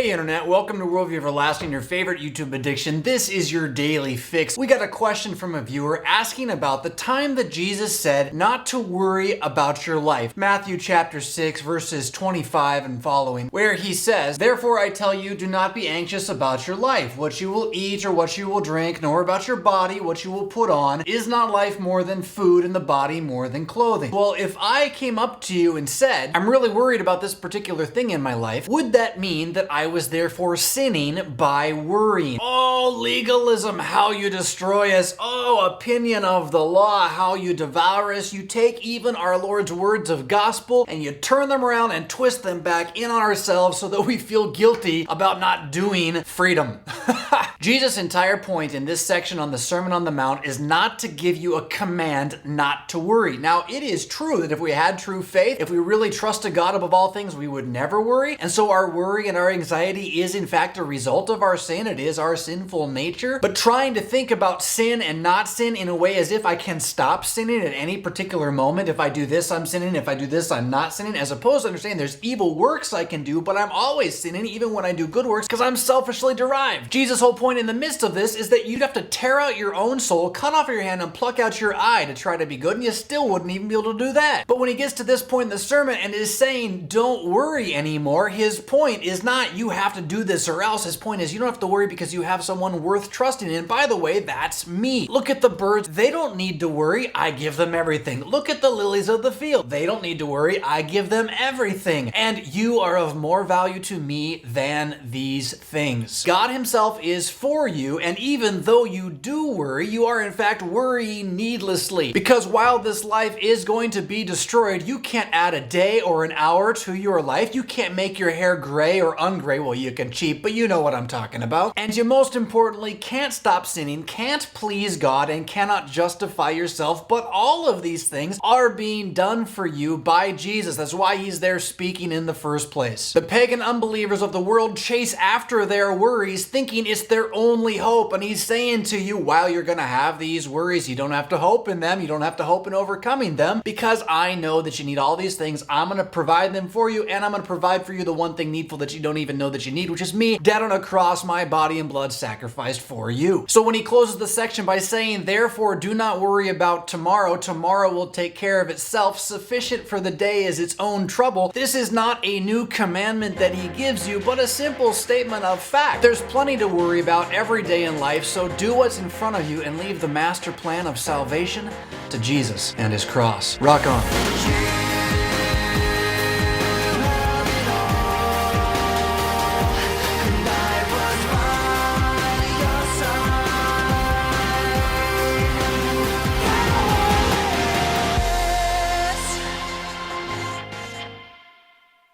Hey Internet, welcome to Worldview Everlasting, your favorite YouTube addiction. This is your daily fix. We got a question from a viewer asking about the time that Jesus said not to worry about your life. Matthew chapter 6 verses 25 and following, where he says, "Therefore I tell you, do not be anxious about your life, what you will eat or what you will drink, nor about your body, what you will put on. Is not life more than food and the body more than clothing?" Well, if I came up to you and said, I'm really worried about this particular thing in my life, would that mean that I was therefore sinning by worrying? Oh, legalism, how you destroy us. Oh, opinion of the law, how you devour us. You take even our Lord's words of gospel and you turn them around and twist them back in on ourselves so that we feel guilty about not doing freedom. Jesus' entire point in this section on the Sermon on the Mount is not to give you a command not to worry. Now, it is true that if we had true faith, if we really trusted God above all things, we would never worry. And so our worry and our anxiety is in fact a result of our sin. It is our sinful nature. But trying to think about sin and not sin in a way as if I can stop sinning at any particular moment. If I do this, I'm sinning. If I do this, I'm not sinning. As opposed to understanding there's evil works I can do, but I'm always sinning even when I do good works because I'm selfishly derived. Jesus' whole point in the midst of this is that you'd have to tear out your own soul, cut off your hand, and pluck out your eye to try to be good, and you still wouldn't even be able to do that. But when he gets to this point in the sermon and is saying, don't worry anymore, his point is not you have to do this or else. His point is you don't have to worry because you have someone worth trusting in. By the way, that's me. Look at the birds. They don't need to worry. I give them everything. Look at the lilies of the field. They don't need to worry. I give them everything. And you are of more value to me than these things. God himself is for you, and even though you do worry, you are in fact worrying needlessly. Because while this life is going to be destroyed, you can't add a day or an hour to your life. You can't make your hair gray or ungray. Well, you can cheat, but you know what I'm talking about. And you most importantly can't stop sinning, can't please God, and cannot justify yourself. But all of these things are being done for you by Jesus. That's why he's there speaking in the first place. The pagan unbelievers of the world chase after their worries, thinking it's their only hope. And he's saying to you, while you're going to have these worries, you don't have to hope in them. You don't have to hope in overcoming them, because I know that you need all these things. I'm going to provide them for you, and I'm going to provide for you the one thing needful that you don't even know that you need, which is me, dead on a cross, my body and blood sacrificed for you. So when he closes the section by saying, therefore do not worry about tomorrow, tomorrow will take care of itself, sufficient for the day is its own trouble, this is not a new commandment that he gives you, but a simple statement of fact. There's plenty to worry about every day in life, so do what's in front of you and leave the master plan of salvation to Jesus and his cross. Rock on.